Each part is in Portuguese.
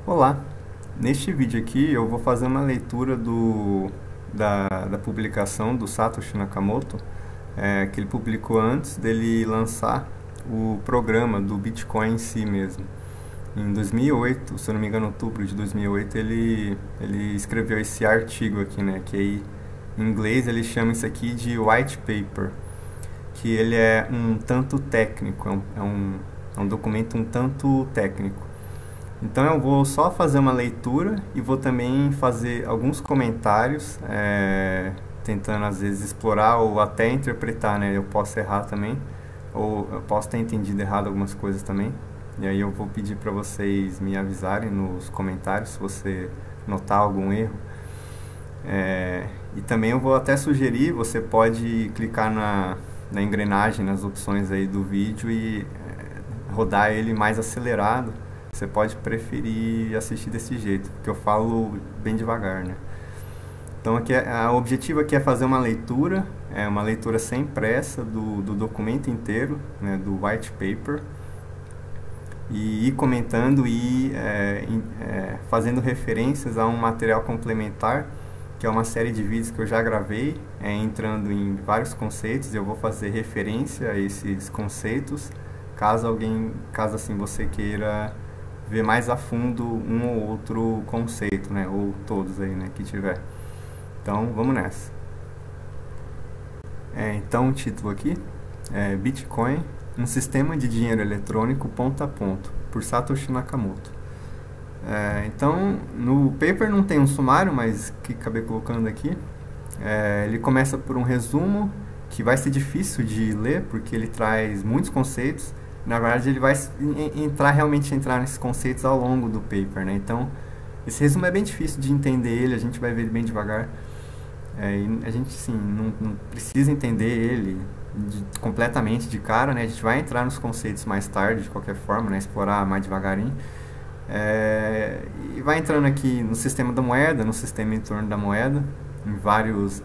Olá, neste vídeo aqui eu vou fazer uma leitura da publicação do Satoshi Nakamoto, que ele publicou antes dele lançar o programa do Bitcoin em si mesmo. Em 2008, se eu não me engano, outubro de 2008, ele escreveu esse artigo aqui, né, que aí, em inglês ele chama isso aqui de White Paper, que ele é um tanto técnico, é um documento um tanto técnico. Então eu vou só fazer uma leitura e vou também fazer alguns comentários, tentando às vezes explorar ou até interpretar, né? Eu posso errar também, ou eu posso ter entendido errado algumas coisas também. E aí eu vou pedir para vocês me avisarem nos comentários se você notar algum erro. E também eu vou até sugerir, você pode clicar na engrenagem, nas opções aí do vídeo e rodar ele mais acelerado. Você pode preferir assistir desse jeito, porque eu falo bem devagar, né? Então aqui o objetivo aqui é fazer uma leitura sem pressa do documento inteiro, né, do white paper, e ir comentando e fazendo referências a um material complementar, que é uma série de vídeos que eu já gravei, entrando em vários conceitos. Eu vou fazer referência a esses conceitos, caso assim você queira ver mais a fundo um ou outro conceito, né, ou todos aí, né, que tiver. Então, vamos nessa. Então, o título aqui é Bitcoin, um sistema de dinheiro eletrônico ponto a ponto, por Satoshi Nakamoto. Então, no paper não tem um sumário, mas que acabei colocando aqui. Ele começa por um resumo, que vai ser difícil de ler, porque ele traz muitos conceitos. Na verdade, ele vai realmente entrar nesses conceitos ao longo do paper, né? Então, esse resumo é bem difícil de entender ele, a gente vai ver ele bem devagar. E a gente, sim, não precisa entender ele completamente de cara, né? A gente vai entrar nos conceitos mais tarde, de qualquer forma, né? Explorar mais devagarinho. E vai entrando aqui no sistema da moeda, no sistema em torno da moeda, em vários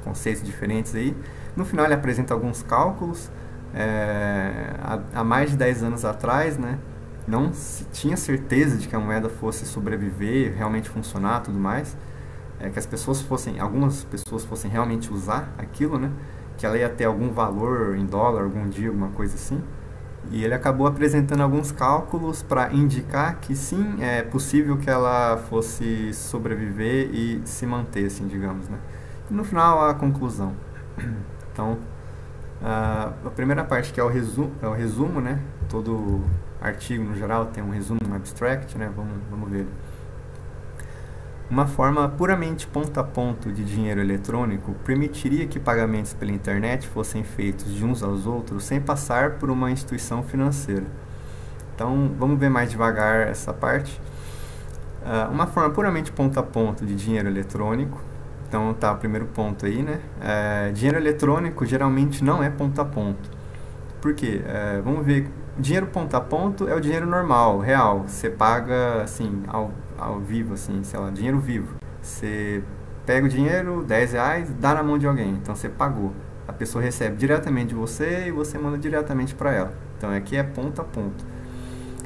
conceitos diferentes aí. No final, ele apresenta alguns cálculos. Há mais de 10 anos atrás, né, não se tinha certeza de que a moeda fosse sobreviver, realmente funcionar, tudo mais, que algumas pessoas fossem realmente usar aquilo, né, que ela ia ter algum valor em dólar algum dia, alguma coisa assim. E ele acabou apresentando alguns cálculos para indicar que sim, é possível que ela fosse sobreviver e se manter, assim, digamos, né. E no final, a conclusão. Então, a primeira parte, que é o resumo, né? Todo artigo, no geral, tem um resumo, um abstract, né? Vamos ver. Uma forma puramente ponto a ponto de dinheiro eletrônico permitiria que pagamentos pela internet fossem feitos de uns aos outros sem passar por uma instituição financeira. Então, vamos ver mais devagar essa parte. Uma forma puramente ponto a ponto de dinheiro eletrônico. Então, tá o primeiro ponto aí, né? Dinheiro eletrônico geralmente não é ponto a ponto. Por quê? Vamos ver. Dinheiro ponto a ponto é o dinheiro normal, real. Você paga, assim, ao vivo, assim, sei lá, dinheiro vivo. Você pega o dinheiro, R$10, dá na mão de alguém. Então, você pagou. A pessoa recebe diretamente de você e você manda diretamente para ela. Então, aqui é ponto a ponto.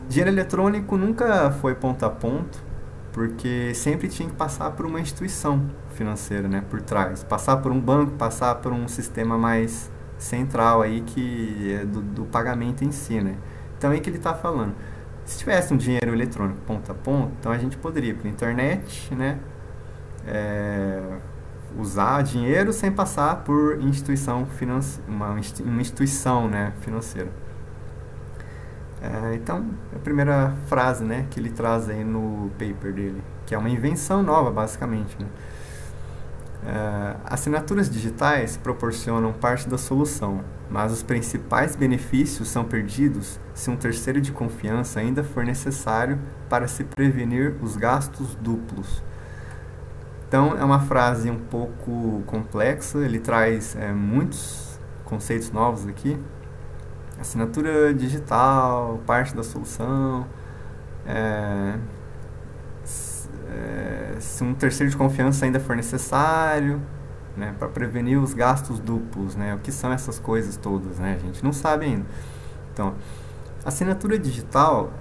Dinheiro eletrônico nunca foi ponto a ponto, porque sempre tinha que passar por uma instituição financeira, né, por trás. Passar por um banco, passar por um sistema mais central aí, que é do pagamento em si, né. Então é aí que ele está falando. Se tivesse um dinheiro eletrônico ponto a ponto, então a gente poderia ir pela internet, né, usar dinheiro sem passar por instituição uma instituição, né, financeira. Então, a primeira frase, né, que ele traz aí no paper dele, que é uma invenção nova, basicamente, né? Assinaturas digitais proporcionam parte da solução, mas os principais benefícios são perdidos se um terceiro de confiança ainda for necessário para se prevenir os gastos duplos. Então, é uma frase um pouco complexa, ele traz muitos conceitos novos aqui. Assinatura digital, parte da solução, se um terceiro de confiança ainda for necessário, né, para prevenir os gastos duplos, né, o que são essas coisas todas, né, a gente não sabe ainda. Então, assinatura digital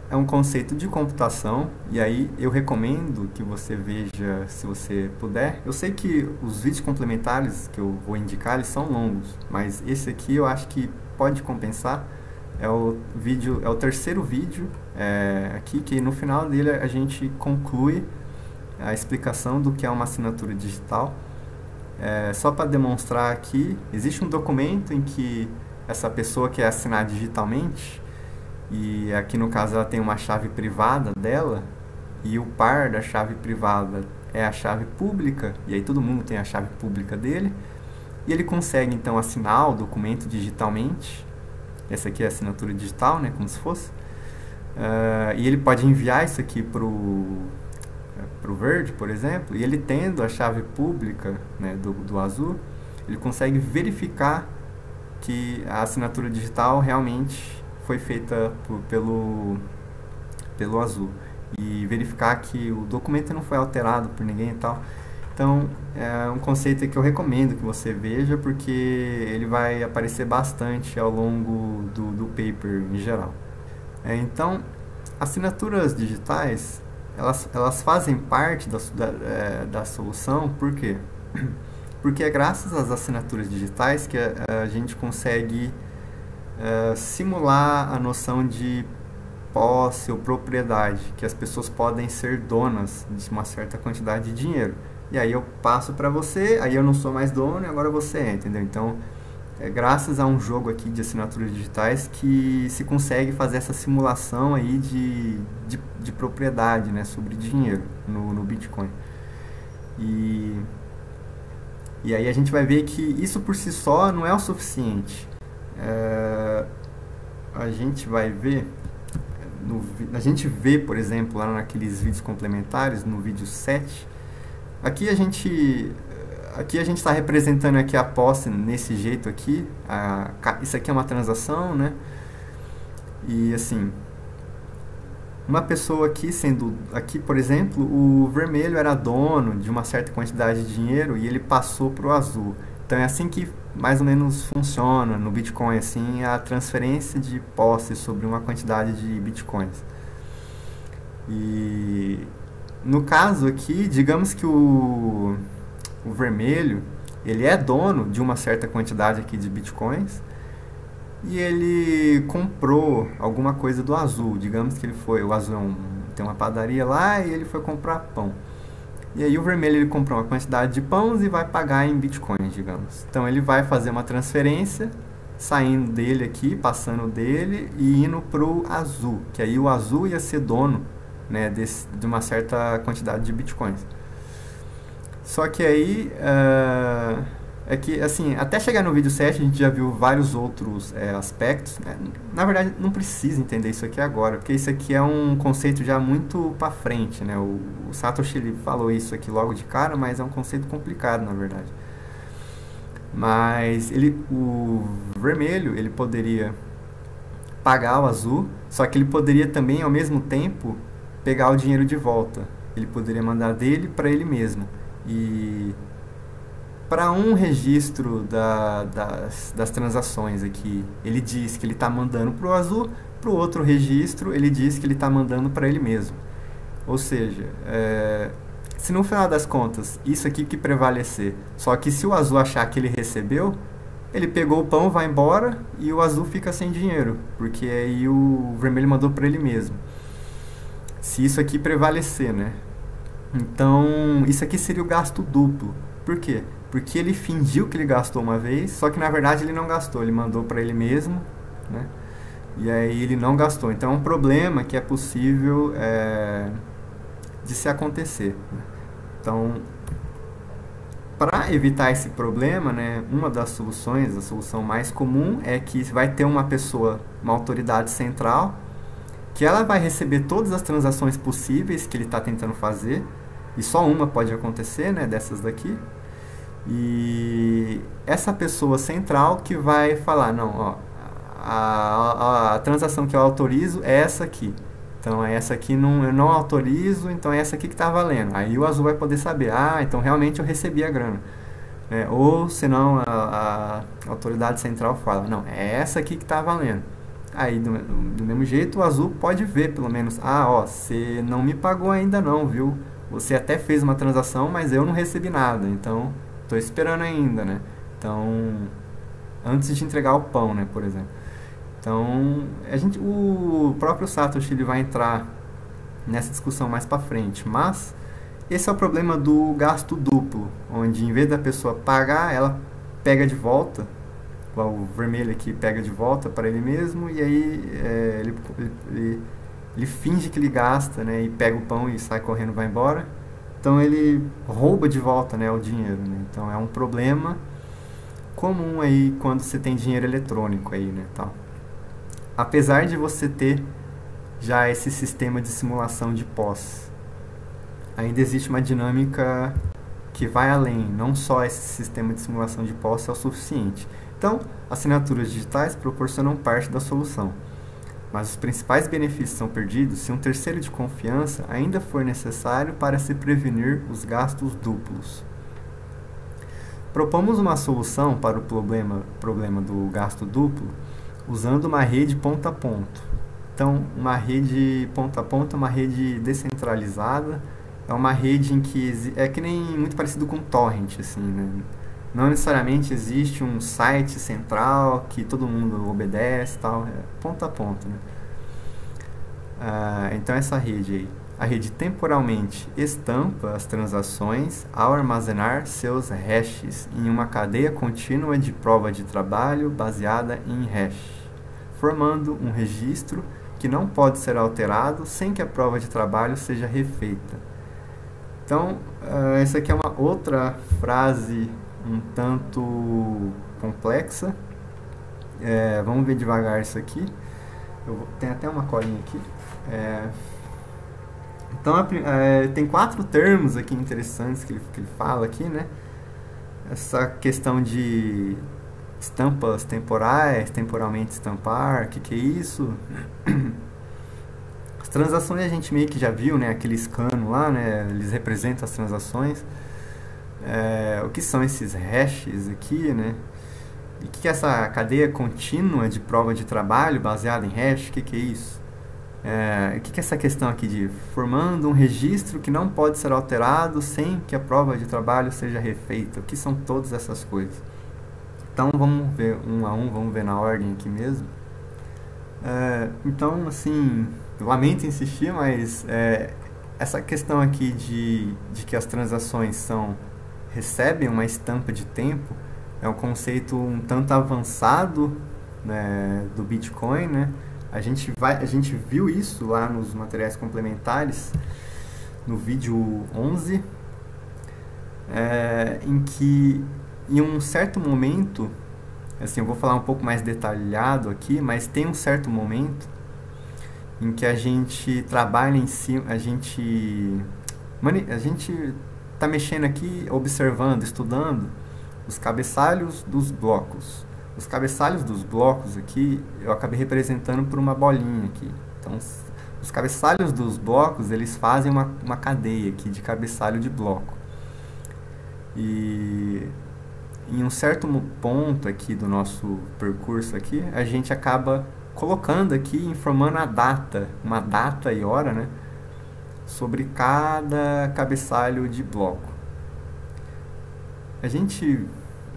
é um conceito de computação, e aí eu recomendo que você veja, se você puder. Eu sei que os vídeos complementares que eu vou indicar, eles são longos, mas esse aqui eu acho que pode compensar. É o terceiro vídeo aqui, que no final dele a gente conclui a explicação do que é uma assinatura digital. Só para demonstrar aqui, existe um documento em que essa pessoa quer assinar digitalmente, e aqui no caso ela tem uma chave privada dela, e o par da chave privada é a chave pública, e aí todo mundo tem a chave pública dele, e ele consegue então assinar o documento digitalmente. Essa aqui é a assinatura digital, né, como se fosse, e ele pode enviar isso aqui para o Word, por exemplo, e ele tendo a chave pública, né, do Azul, ele consegue verificar que a assinatura digital realmente foi feita pelo Azul, e verificar que o documento não foi alterado por ninguém e tal. Então, é um conceito que eu recomendo que você veja, porque ele vai aparecer bastante ao longo do paper em geral. Então, assinaturas digitais, elas fazem parte da solução. Por quê? Porque é graças às assinaturas digitais que a gente consegue simular a noção de posse ou propriedade, que as pessoas podem ser donas de uma certa quantidade de dinheiro. E aí eu passo para você, aí eu não sou mais dono e agora você é, entendeu? Então, é graças a um jogo aqui de assinaturas digitais que se consegue fazer essa simulação aí de propriedade, né, sobre dinheiro no Bitcoin. E aí a gente vai ver que isso por si só não é o suficiente. A gente vai ver, a gente vê, por exemplo, lá naqueles vídeos complementares, no vídeo 7, aqui a gente está representando aqui a posse nesse jeito aqui. Isso aqui é uma transação, né? E assim, uma pessoa aqui aqui, por exemplo, o vermelho era dono de uma certa quantidade de dinheiro e ele passou para o azul. Então é assim que mais ou menos funciona no Bitcoin, assim, a transferência de posse sobre uma quantidade de Bitcoins. E no caso aqui, digamos que o vermelho, ele é dono de uma certa quantidade aqui de Bitcoins, e ele comprou alguma coisa do azul. Digamos que o azul tem uma padaria lá e ele foi comprar pão. E aí o vermelho ele comprou uma quantidade de pães e vai pagar em Bitcoins, digamos. Então ele vai fazer uma transferência, saindo dele aqui, passando dele e indo pro azul, que aí o azul ia ser dono, né, de uma certa quantidade de Bitcoins. Só que aí é que, assim, até chegar no vídeo 7 a gente já viu vários outros aspectos, né? Na verdade não precisa entender isso aqui agora, porque isso aqui é um conceito já muito para frente, né? O Satoshi ele falou isso aqui logo de cara, mas é um conceito complicado, na verdade. Mas o vermelho ele poderia pagar o azul, só que ele poderia também ao mesmo tempo pegar o dinheiro de volta. Ele poderia mandar dele para ele mesmo. E para um registro das transações aqui, ele diz que ele está mandando para o azul, para o outro registro ele diz que ele está mandando para ele mesmo. Ou seja, se no final das contas isso aqui que prevalecer, só que se o azul achar que ele recebeu, ele pegou o pão, vai embora e o azul fica sem dinheiro, porque aí o vermelho mandou para ele mesmo. Se isso aqui prevalecer, né? Então, isso aqui seria o gasto duplo. Por quê? Porque ele fingiu que ele gastou uma vez, só que na verdade ele não gastou, ele mandou para ele mesmo, né? E aí ele não gastou. Então é um problema que é possível de se acontecer, né? Então, para evitar esse problema, né, uma das soluções, a solução mais comum, é que vai ter uma pessoa, uma autoridade central, que ela vai receber todas as transações possíveis que ele está tentando fazer, e só uma pode acontecer, né, dessas daqui. E essa pessoa central que vai falar, não, ó, a transação que eu autorizo é essa aqui. Então, essa aqui eu não autorizo, então é essa aqui que está valendo. Aí o azul vai poder saber, então realmente eu recebi a grana. Ou, senão, a autoridade central fala, não, é essa aqui que está valendo. Aí, do mesmo jeito, o azul pode ver, pelo menos, ah, ó, você não me pagou ainda não, viu? Você até fez uma transação, mas eu não recebi nada, então, tô esperando ainda, né? Então, antes de entregar o pão, né, por exemplo. Então, o próprio Satoshi ele vai entrar nessa discussão mais para frente, mas esse é o problema do gasto duplo, onde em vez da pessoa pagar, ela pega de volta, o vermelho aqui pega de volta para ele mesmo, e aí ele finge que ele gasta, né, e pega o pão e sai correndo, vai embora. Então ele rouba de volta, né, o dinheiro, né? Então é um problema comum aí quando você tem dinheiro eletrônico aí, né, tal. Apesar de você ter já esse sistema de simulação de posse, ainda existe uma dinâmica que vai além, não só esse sistema de simulação de posse é o suficiente. Então, assinaturas digitais proporcionam parte da solução, mas os principais benefícios são perdidos se um terceiro de confiança ainda for necessário para se prevenir os gastos duplos. Propomos uma solução para o problema do gasto duplo usando uma rede ponto a ponto. Então, uma rede ponto a ponto é uma rede descentralizada, é uma rede em que é que nem muito parecido com torrent, assim, né? Não necessariamente existe um site central que todo mundo obedece, tal, é ponto a ponto, né? Então essa rede aí, a rede temporalmente estampa as transações ao armazenar seus hashes em uma cadeia contínua de prova de trabalho baseada em hash, formando um registro que não pode ser alterado sem que a prova de trabalho seja refeita. Então, essa aqui é uma outra frase um tanto complexa. Vamos ver devagar isso aqui. Tem até uma colinha aqui. Então, tem 4 termos aqui interessantes que ele fala aqui, né? Essa questão de estampas temporais, temporalmente estampar, o que é isso? As transações a gente meio que já viu, né? Aquele scano lá, né? Eles representam as transações. O que são esses hashes aqui, né? E o que é essa cadeia contínua de prova de trabalho baseada em hash? O que é isso? O que é essa questão aqui de formando um registro que não pode ser alterado sem que a prova de trabalho seja refeita? O que são todas essas coisas? Então vamos ver um a um, vamos ver na ordem aqui mesmo. Então, assim, lamento insistir, mas essa questão aqui de que as transações recebem uma estampa de tempo é um conceito um tanto avançado, né, do Bitcoin, né? A gente viu isso lá nos materiais complementares, no vídeo 11, em que em um certo momento, assim, eu vou falar um pouco mais detalhado aqui, mas tem um certo momento em que a gente trabalha em cima, a gente está mexendo aqui, observando, estudando os cabeçalhos dos blocos. Os cabeçalhos dos blocos aqui, eu acabei representando por uma bolinha aqui. Então, os cabeçalhos dos blocos, eles fazem uma cadeia aqui de cabeçalho de bloco. E em um certo ponto aqui do nosso percurso aqui, a gente acaba colocando aqui, informando a data, uma data e hora, né, sobre cada cabeçalho de bloco.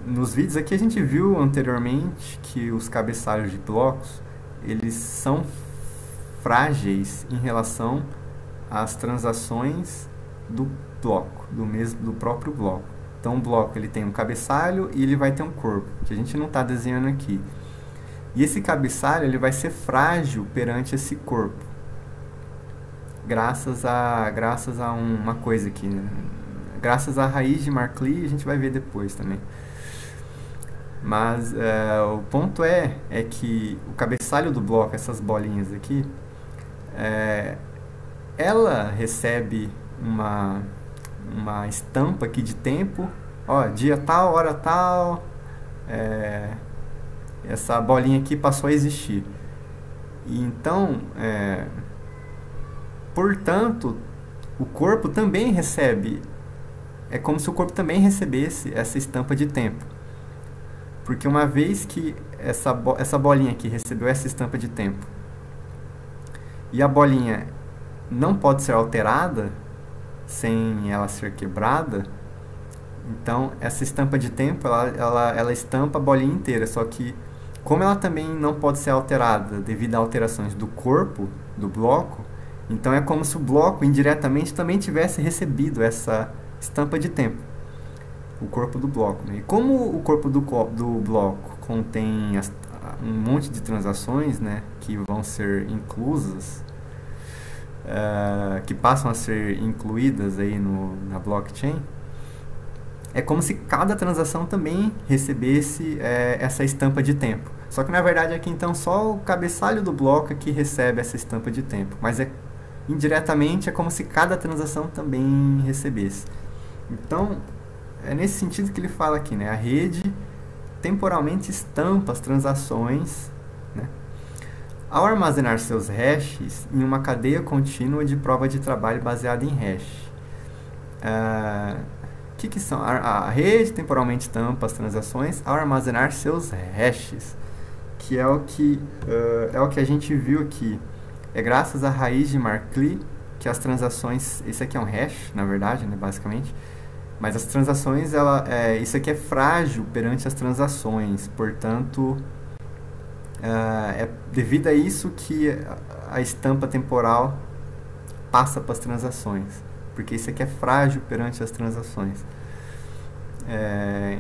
Nos vídeos aqui a gente viu anteriormente que os cabeçalhos de blocos, eles são frágeis em relação às transações do bloco, do próprio bloco. Então o bloco ele tem um cabeçalho e ele vai ter um corpo, que a gente não está desenhando aqui. E esse cabeçalho ele vai ser frágil perante esse corpo, graças a uma coisa aqui, né? Graças à raiz de Markli, a gente vai ver depois também. Mas o ponto é que o cabeçalho do bloco, essas bolinhas aqui, ela recebe uma estampa aqui de tempo, ó, dia tal, hora tal, essa bolinha aqui passou a existir. E então, portanto, o corpo também recebe, é como se o corpo também recebesse essa estampa de tempo. Porque uma vez que essa bolinha aqui recebeu essa estampa de tempo e a bolinha não pode ser alterada sem ela ser quebrada, então essa estampa de tempo ela estampa a bolinha inteira, só que como ela também não pode ser alterada devido a alterações do corpo do bloco, então é como se o bloco indiretamente também tivesse recebido essa estampa de tempo, o corpo do bloco, né? E como o corpo do bloco contém um monte de transações, né, que vão ser inclusas, que passam a ser incluídas aí na blockchain, é como se cada transação também recebesse essa estampa de tempo. Só que na verdade aqui então só o cabeçalho do bloco que recebe essa estampa de tempo, mas indiretamente é como se cada transação também recebesse. Então é nesse sentido que ele fala aqui, né? A rede temporalmente estampa as transações, né, ao armazenar seus hashes em uma cadeia contínua de prova de trabalho baseada em hash. O que são? A rede temporalmente estampa as transações ao armazenar seus hashes, que é o que a gente viu aqui. É graças à raiz de Markli que as transações... Isso aqui é um hash, na verdade, né, basicamente. Mas as transações, isso aqui é frágil perante as transações. Portanto, é devido a isso que a estampa temporal passa para as transações. Porque isso aqui é frágil perante as transações.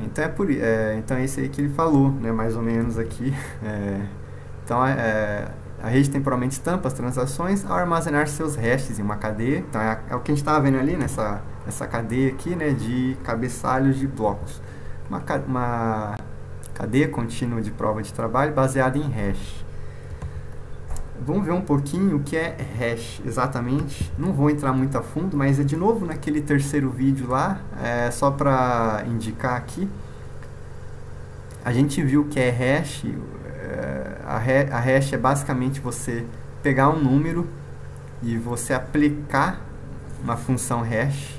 Então é isso aí que ele falou, né, mais ou menos aqui. Então a rede temporalmente estampa as transações ao armazenar seus hashes em uma cadeia. Então é o que a gente estava vendo ali nessa cadeia aqui, né, de cabeçalhos de blocos. Uma cadeia contínua de prova de trabalho baseada em hash. Vamos ver um pouquinho o que é hash exatamente. Não vou entrar muito a fundo, mas é de novo naquele terceiro vídeo lá, só para indicar aqui. A gente viu que é hash. A hash é basicamente você pegar um número e você aplicar uma função hash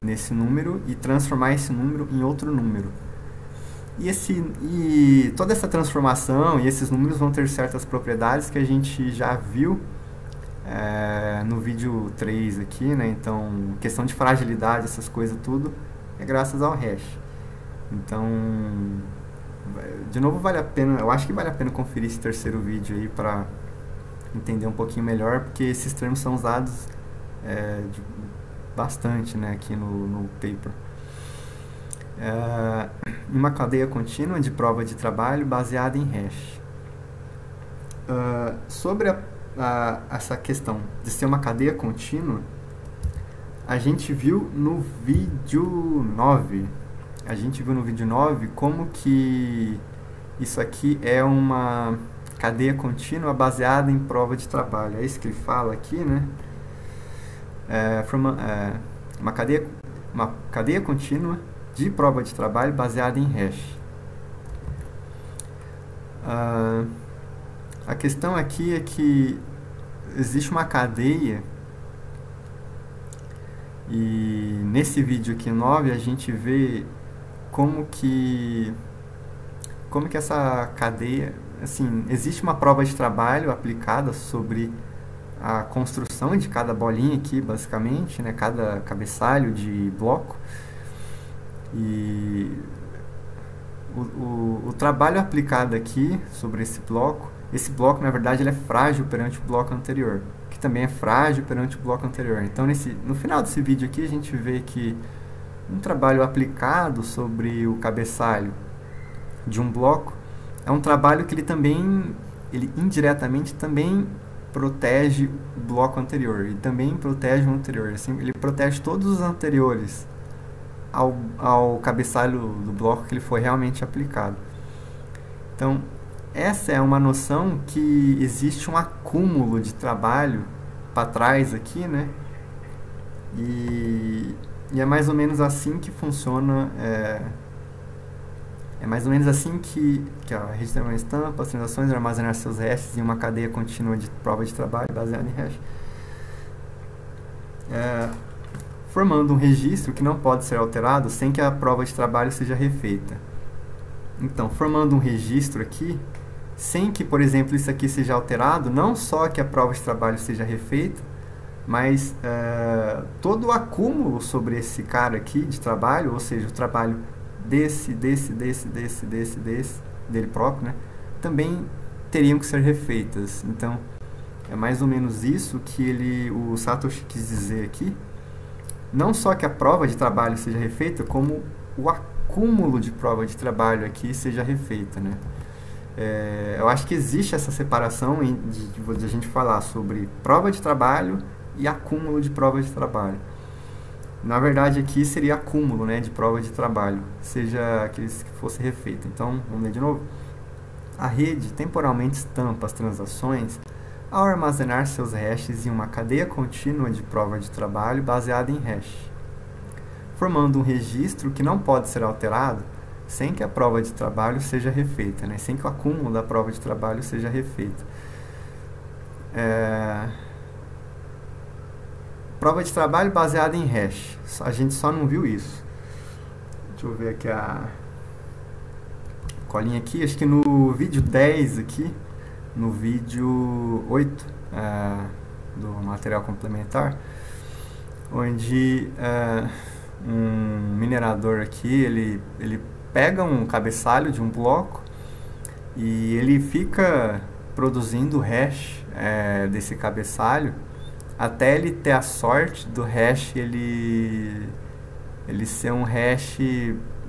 nesse número e transformar esse número em outro número. E toda essa transformação e esses números vão ter certas propriedades que a gente já viu no vídeo 3 aqui, né? Então, questão de fragilidade, essas coisas tudo, é graças ao hash. Então, de novo, vale a pena, eu acho que vale a pena conferir esse terceiro vídeo aí para entender um pouquinho melhor, porque esses termos são usados bastante, né, aqui no paper. Uma cadeia contínua de prova de trabalho baseada em hash. Sobre essa questão de ser uma cadeia contínua, a gente viu no vídeo 9. A gente viu no vídeo 9 como que isso aqui é uma cadeia contínua baseada em prova de trabalho. É isso que ele fala aqui, né? Uma cadeia contínua de prova de trabalho baseada em hash. A questão aqui é que existe uma cadeia e nesse vídeo aqui 9 a gente vê como que essa cadeia, assim, existe uma prova de trabalho aplicada sobre a construção de cada bolinha aqui, basicamente, né, cada cabeçalho de bloco. E o trabalho aplicado aqui sobre esse bloco na verdade ele é frágil perante o bloco anterior, que também é frágil perante o bloco anterior. Então no final desse vídeo aqui a gente vê que um trabalho aplicado sobre o cabeçalho de um bloco é um trabalho que ele indiretamente também protege o bloco anterior e também protege o anterior. Assim, ele protege todos os anteriores ao cabeçalho do bloco que ele foi realmente aplicado. Então, essa é uma noção que existe um acúmulo de trabalho para trás aqui, né? E é mais ou menos assim que funciona, é mais ou menos assim que a rede tem uma estampa, as transações armazenar seus hashes em uma cadeia contínua de prova de trabalho baseada em hash. Formando um registro que não pode ser alterado sem que a prova de trabalho seja refeita. Então, formando um registro aqui, sem que, por exemplo, isso aqui seja alterado, não só que a prova de trabalho seja refeita, mas todo o acúmulo sobre esse cara aqui de trabalho, ou seja, o trabalho desse, dele próprio, né, também teriam que ser refeitas. Então, é mais ou menos isso que o Satoshi quis dizer aqui. Não só que a prova de trabalho seja refeita, como o acúmulo de prova de trabalho aqui seja refeita, né? Eu acho que existe essa separação de a gente falar sobre prova de trabalho e acúmulo de prova de trabalho. Na verdade, aqui seria acúmulo, né, de prova de trabalho, seja aqueles que fosse refeito. Então, vamos ler de novo. A rede temporalmente estampa as transações ao armazenar seus hashes em uma cadeia contínua de prova de trabalho baseada em hash, formando um registro que não pode ser alterado sem que a prova de trabalho seja refeita, né? Sem que o acúmulo da prova de trabalho seja refeita. Prova de trabalho baseada em hash. A gente só não viu isso. Deixa eu ver aqui a colinha aqui. Acho que no vídeo 10 aqui, no vídeo 8 do material complementar, onde um minerador aqui, ele pega um cabeçalho de um bloco e ele fica produzindo hash desse cabeçalho até ele ter a sorte do hash ele ser um hash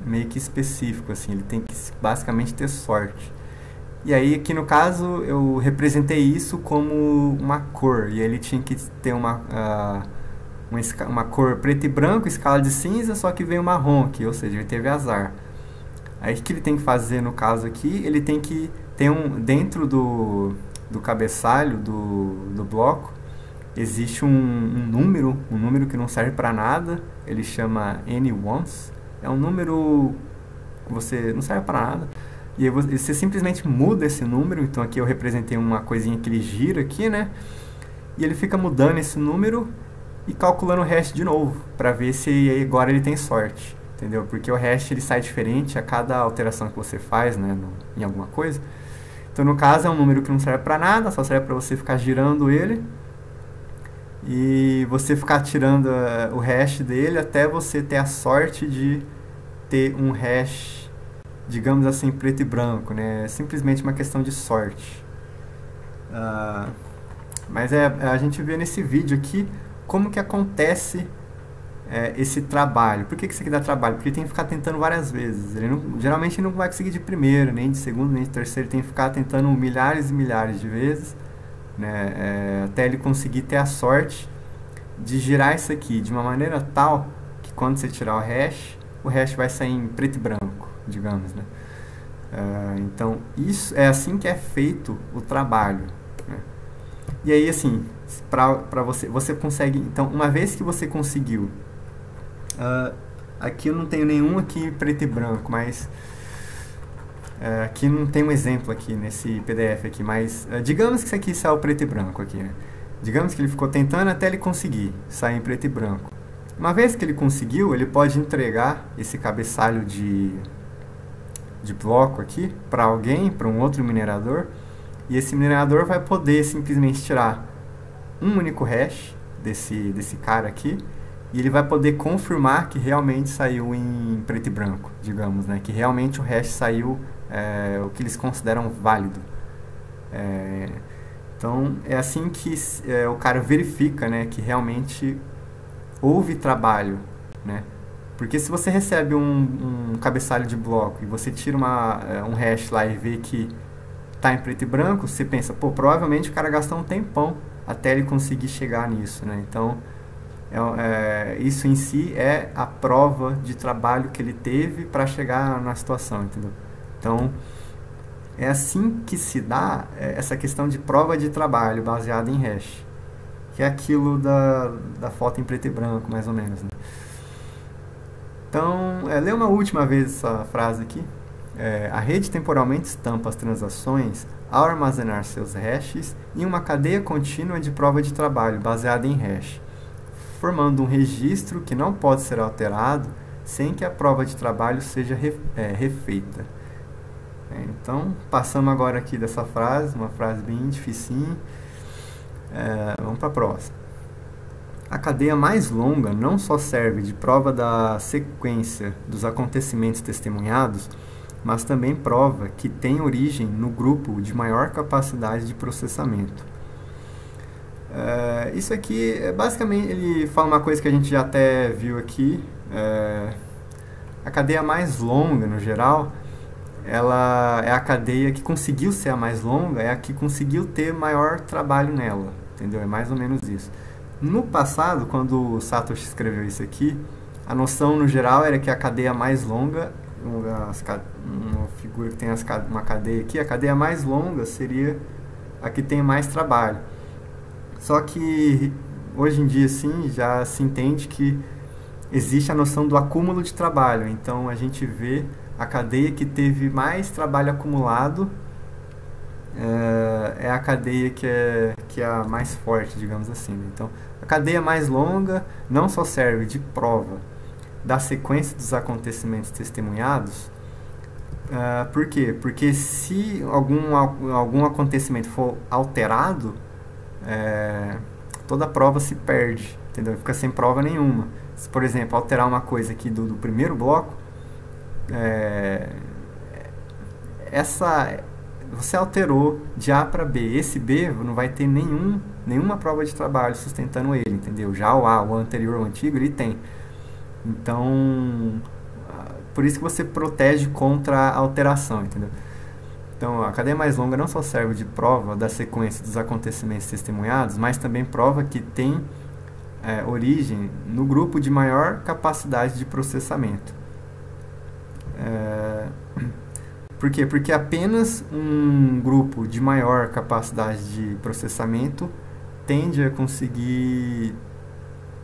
meio que específico, assim, ele tem que basicamente ter sorte. E aí, aqui no caso, eu representei isso como uma cor, e ele tinha que ter uma cor preto e branco, escala de cinza, só que veio marrom aqui, ou seja, ele teve azar. Aí, o que ele tem que fazer no caso aqui? Ele tem que ter dentro do cabeçalho do bloco, existe um número que não serve para nada, ele chama N-ones, é um número que você não serve para nada. E aí você simplesmente muda esse número. Então aqui eu representei uma coisinha que ele gira aqui, né? E ele fica mudando esse número e calculando o hash de novo, para ver se agora ele tem sorte, entendeu? Porque o hash ele sai diferente a cada alteração que você faz, né, em alguma coisa. Então no caso é um número que não serve para nada, só serve para você ficar girando ele e você ficar tirando o hash dele até você ter a sorte de ter um hash, digamos assim, preto e branco, né? É simplesmente uma questão de sorte. Mas a gente vê nesse vídeo aqui como que acontece esse trabalho. Por que isso aqui dá trabalho? Porque ele tem que ficar tentando várias vezes. Geralmente ele não vai conseguir de primeira, nem de segunda, nem de terceira. Ele tem que ficar tentando milhares e milhares de vezes, né? Até ele conseguir ter a sorte de girar isso aqui de uma maneira tal que quando você tirar o hash vai sair em preto e branco, digamos, né? Então, isso é assim que é feito o trabalho, né? E aí, assim, para você consegue... Então, uma vez que você conseguiu... aqui eu não tenho nenhum aqui preto e branco, mas... aqui não tem um exemplo aqui nesse PDF aqui, mas... digamos que isso aqui saiu preto e branco aqui, né? Digamos que ele ficou tentando até ele conseguir sair em preto e branco. Uma vez que ele conseguiu, ele pode entregar esse cabeçalho de bloco aqui para alguém, para um outro minerador, e esse minerador vai poder simplesmente tirar um único hash desse cara aqui, e ele vai poder confirmar que realmente saiu em preto e branco, digamos, né? Que realmente o hash saiu o que eles consideram válido. Então é assim que o cara verifica, né, que realmente houve trabalho, né? Porque se você recebe um cabeçalho de bloco e você tira um hash lá e vê que está em preto e branco, você pensa, pô, provavelmente o cara gastou um tempão até ele conseguir chegar nisso, né? Então, isso em si é a prova de trabalho que ele teve para chegar na situação, entendeu? Então, é assim que se dá essa questão de prova de trabalho baseada em hash, que é aquilo da foto em preto e branco, mais ou menos, né? Então, lê uma última vez essa frase aqui. A rede temporalmente estampa as transações ao armazenar seus hashes em uma cadeia contínua de prova de trabalho baseada em hash, formando um registro que não pode ser alterado sem que a prova de trabalho seja refeita. Então, passamos agora aqui dessa frase, uma frase bem dificinha. Vamos para a próxima. A cadeia mais longa não só serve de prova da sequência dos acontecimentos testemunhados, mas também prova que tem origem no grupo de maior capacidade de processamento. Isso aqui, basicamente, ele fala uma coisa que a gente já até viu aqui. A cadeia mais longa, no geral, ela é a cadeia que conseguiu ser a mais longa, é a que conseguiu ter maior trabalho nela, entendeu? É mais ou menos isso. No passado, quando o Satoshi escreveu isso aqui, a noção no geral era que a cadeia mais longa, uma figura que tem uma cadeia aqui, a cadeia mais longa seria a que tem mais trabalho. Só que hoje em dia, sim, já se entende que existe a noção do acúmulo de trabalho. Então a gente vê a cadeia que teve mais trabalho acumulado é a cadeia que é a mais forte, digamos assim. Então a cadeia mais longa não só serve de prova da sequência dos acontecimentos testemunhados. Por quê? Porque se algum acontecimento for alterado, toda a prova se perde, entendeu? Fica sem prova nenhuma. Se, por exemplo, alterar uma coisa aqui do primeiro bloco, você alterou de A para B. Esse B não vai ter nenhuma prova de trabalho sustentando ele, entendeu? Já o A, o anterior, o antigo, ele tem. Então, por isso que você protege contra a alteração, entendeu? Então, a cadeia mais longa não só serve de prova da sequência dos acontecimentos testemunhados, mas também prova que tem origem no grupo de maior capacidade de processamento. Por quê? Porque apenas um grupo de maior capacidade de processamento tende a conseguir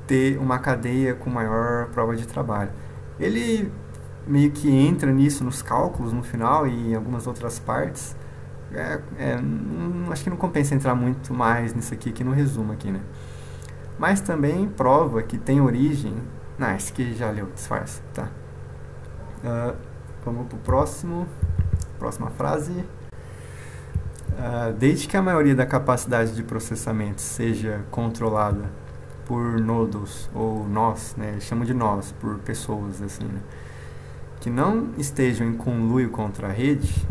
ter uma cadeia com maior prova de trabalho. Ele meio que entra nisso nos cálculos no final e em algumas outras partes. Acho que não compensa entrar muito mais nisso aqui no resumo aqui, né? Mas também prova que tem origem... esse aqui já leu, disfarça, tá? Vamos para o próxima frase. Desde que a maioria da capacidade de processamento seja controlada por nodos ou nós, né? Eles chamam de nós, por pessoas, assim, né? Que não estejam em conluio contra a rede,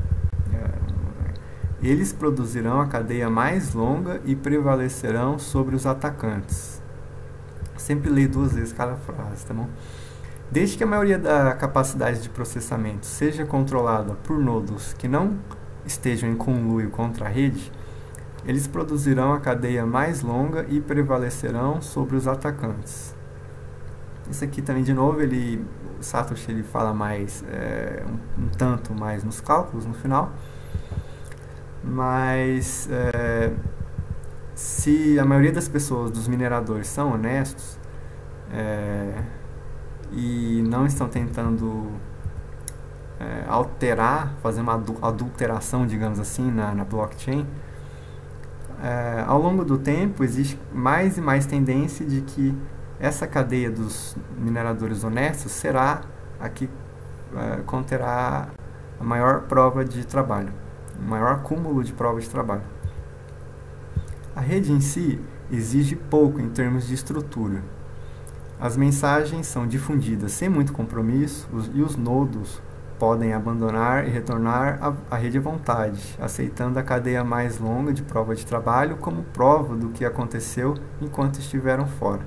eles produzirão a cadeia mais longa e prevalecerão sobre os atacantes. Sempre leio 2 vezes cada frase, tá bom? Desde que a maioria da capacidade de processamento seja controlada por nodos que não estejam em conluio contra a rede, eles produzirão a cadeia mais longa e prevalecerão sobre os atacantes. Isso aqui também, de novo, o Satoshi ele fala mais, um tanto mais nos cálculos no final. Mas se a maioria das pessoas, dos mineradores, são honestos e não estão tentando alterar, fazer uma adulteração, digamos assim, na blockchain, ao longo do tempo existe mais e mais tendência de que essa cadeia dos mineradores honestos será a que conterá a maior prova de trabalho, o maior acúmulo de prova de trabalho. A rede em si exige pouco em termos de estrutura. As mensagens são difundidas sem muito compromisso e os nodos podem abandonar e retornar à rede à vontade, aceitando a cadeia mais longa de prova de trabalho como prova do que aconteceu enquanto estiveram fora.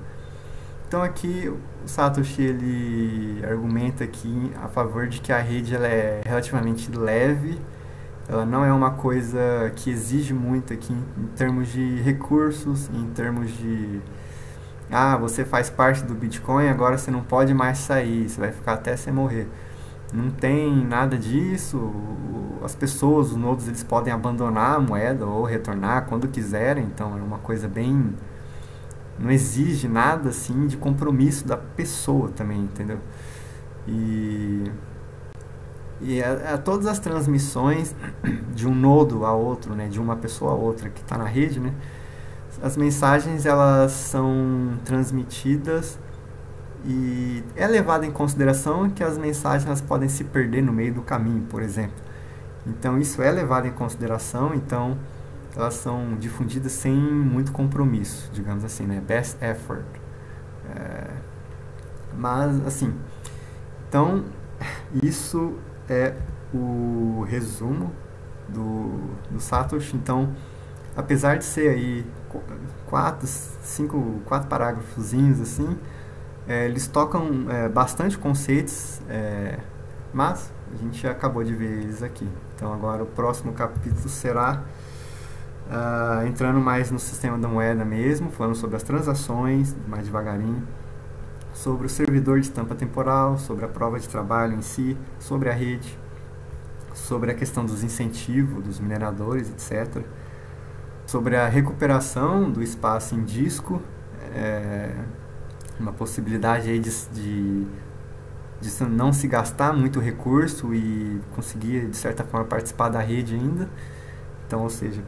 Então aqui o Satoshi ele argumenta aqui a favor de que a rede ela é relativamente leve, ela não é uma coisa que exige muito aqui em termos de recursos, em termos de você faz parte do Bitcoin, agora você não pode mais sair, você vai ficar até você morrer. Não tem nada disso. As pessoas, os nodos, eles podem abandonar a moeda ou retornar quando quiserem, então é uma coisa bem... não exige nada assim de compromisso da pessoa também, entendeu? E todas as transmissões de um nodo a outro, né, de uma pessoa a outra que está na rede, né, as mensagens elas são transmitidas e é levado em consideração que as mensagens elas podem se perder no meio do caminho, por exemplo. Então isso é levado em consideração, então elas são difundidas sem muito compromisso, digamos assim, né? Best effort. Mas, assim, então isso é o resumo do Satoshi. Então, apesar de ser aí quatro parágrafozinhos assim, eles tocam bastante conceitos, mas a gente acabou de ver eles aqui. Então agora o próximo capítulo será entrando mais no sistema da moeda mesmo, falando sobre as transações, mais devagarinho, sobre o servidor de estampa temporal, sobre a prova de trabalho em si, sobre a rede, sobre a questão dos incentivos dos mineradores, etc. Sobre a recuperação do espaço em disco, uma possibilidade aí de não se gastar muito recurso e conseguir, de certa forma, participar da rede ainda. Então, ou seja,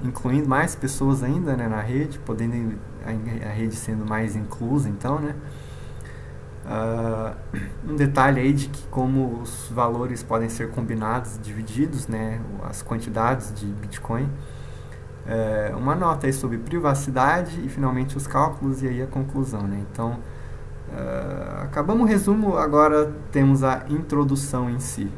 incluindo mais pessoas ainda, né, na rede, podendo a rede sendo mais inclusa, então, né. Um detalhe aí de que como os valores podem ser combinados, divididos, né, as quantidades de Bitcoin. Uma nota aí sobre privacidade e finalmente os cálculos e aí a conclusão, né. Então, acabamos o resumo, agora temos a introdução em si.